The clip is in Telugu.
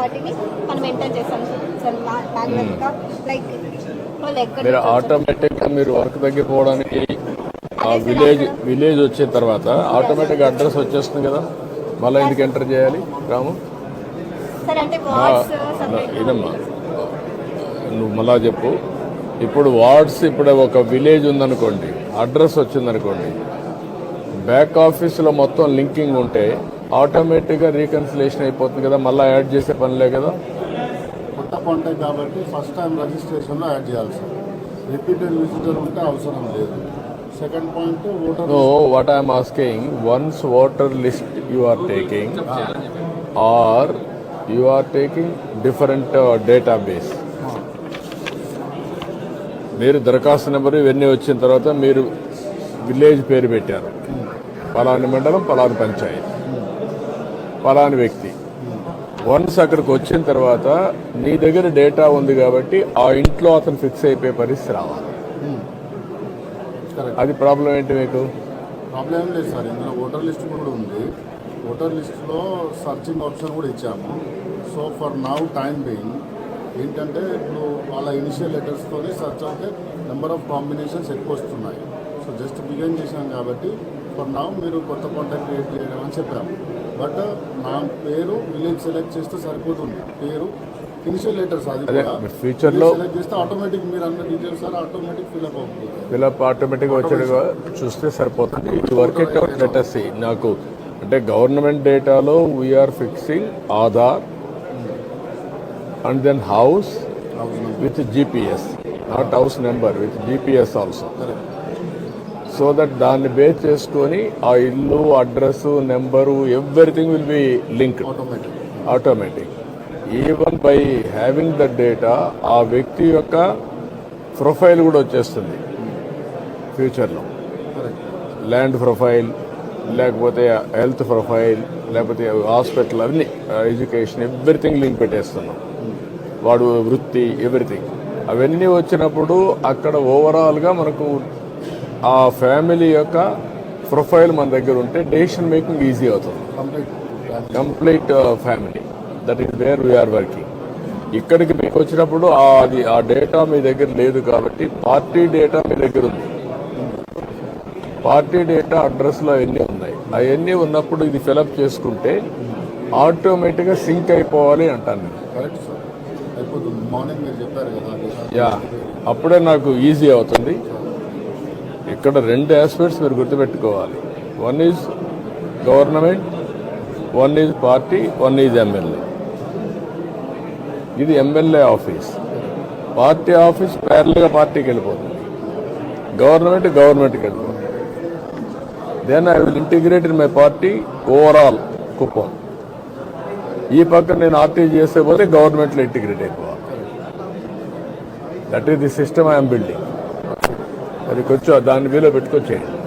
వాటిని మనం ఎంటర్ చేస్తాం సార్ మాన్యువల్గా. లైక్ వాళ్ళు మీరు ఆటోమేటిక్గా మీరు వర్క్ తగ్గిపోవడానికి ఆ విలేజ్ వచ్చిన తర్వాత ఆటోమేటిక్గా అడ్రస్ వచ్చేస్తుంది కదా, మళ్ళీ ఎందుకు ఎంటర్ చేయాలి రాము? సార్ అంటే వార్డ్స్ ఇదమ్మా నువ్వు మళ్ళా చెప్పు. ఇప్పుడు వార్డ్స్, ఇప్పుడు ఒక విలేజ్ ఉందనుకోండి, అడ్రస్ వచ్చిందనుకోండి, బ్యాక్ ఆఫీస్లో మొత్తం లింకింగ్ ఉంటే ఆటోమేటిక్గా రీకన్సిలేషన్ అయిపోతుంది కదా, మళ్ళీ యాడ్ చేసే పనిలే కదా. కొత్త కాంటాక్ట్ కాబట్టి ఫస్ట్ టైం రిజిస్ట్రేషన్లో యాడ్ చేయాలి సార్. రిపీటెడ్ విజిటర్ ఉంటే అవసరం లేదు. Second point voter. So what I'm asking, once voter list you are taking or you are taking different database. మీరు దరఖాస్తు నెంబరు ఇవన్నీ వచ్చిన తర్వాత మీరు విలేజ్ పేరు పెట్టారు, పలాని మండలం, పలాని పంచాయతీ, పలాని వ్యక్తి. వన్స్ అక్కడికి వచ్చిన తర్వాత నీ దగ్గర డేటా ఉంది కాబట్టి ఆ ఇంట్లో అతను ఫిక్స్ అయిపోయే పరిస్థితి రావాలి. అది ప్రాబ్లం ఏంటి మీకు? ప్రాబ్లం ఏం లేదు సార్, ఇందులో ఓటర్ లిస్ట్ కూడా ఉంది. ఓటర్ లిస్ట్లో సర్చింగ్ ఆప్షన్ కూడా ఇచ్చాము. So for now time being ఏంటంటే ఇప్పుడు వాళ్ళ ఇనిషియల్ లెటర్స్తోనే సర్చ్ అవుతే నెంబర్ ఆఫ్ కాంబినేషన్స్ ఎక్కువ వస్తున్నాయి. సో జస్ట్ బిగిన్ చేశాం కాబట్టి ఫర్ నౌ మీరు కొత్త కాంటాక్ట్ క్రియేట్ చేయడం అని చెప్పాము. బట్ నా పేరు విలేజ్ సెలెక్ట్ చేస్తే సరిపోతుంది. పేరు ఇనిషియల్ లెటర్స్ అది ఫ్యూచర్లో సెలెక్ట్ చేస్తే ఆటోమేటిక్ మీరు అన్న డీటెయిల్స్ సార్ ఆటోమేటిక్ ఫిల్అప్ అవుతుంది. ఫిల్అప్ ఆటోమేటిక్గా వచ్చేట్టుగా చూస్తే సరిపోతుంది. ఇది వర్క్ ఇట్ అవుట్ లెటర్స్ నాకు అంటే గవర్నమెంట్ డేటాలో we're fixing Aadhaar and then house with GPS, not house number, with GPS also. So that దాన్ని బేస్ చేసుకొని ఆ ఇల్లు, address, number, everything will be linked automatic. Even by having the data ఆ వ్యక్తి యొక్క ప్రొఫైల్ కూడా వచ్చేస్తుంది ఫ్యూచర్లో. ల్యాండ్ ప్రొఫైల్, లేకపోతే హెల్త్ ప్రొఫైల్, లేకపోతే హాస్పిటల్, అన్ని ఎడ్యుకేషన్, ఎవ్రీథింగ్ లింక్ పెట్టేస్తున్నాం. వాడు వృత్తి, ఎవ్రీథింగ్ అవన్నీ వచ్చినప్పుడు అక్కడ ఓవరాల్గా మనకు ఆ ఫ్యామిలీ యొక్క ప్రొఫైల్ మన దగ్గర ఉంటే డెసిషన్ మేకింగ్ ఈజీ అవుతుంది. Complete family, that is where we're working. ఇక్కడికి మీకు వచ్చినప్పుడు అది ఆ డేటా మీ దగ్గర లేదు కాబట్టి పార్టీ డేటా మీ దగ్గర ఉంది. పార్టీ డేటా అడ్రస్లో అవన్నీ ఉన్నాయి. అవన్నీ ఉన్నప్పుడు ఇది ఫిలప్ చేసుకుంటే ఆటోమేటిక్గా సింక్ అయిపోవాలి అంటాను నేను. కరెక్ట్ సార్, అయిపోతుంది. మార్నింగ్ మీరు చెప్పారు కదా, యా, అప్పుడే నాకు ఈజీ అవుతుంది. ఇక్కడ రెండు ఆస్పెక్ట్స్ మీరు గుర్తుపెట్టుకోవాలి. One is government, one is party, one is MLA. ఇది ఎమ్మెల్యే ఆఫీస్. పార్టీ ఆఫీస్ ప్యారల్గా పార్టీకి వెళ్ళిపోతుంది, గవర్నమెంట్కి వెళ్ళిపోతుంది. Then I will integrate in my party overall Kuppam. ఈ పక్క నేను ఆర్టీ చేసే పోతే గవర్నమెంట్లో ఇంటిగ్రేట్ అయిపోవాలి. That is the system I'm building. అది కొంచెం దాని వీలో పెట్టుకొచ్చేయండి.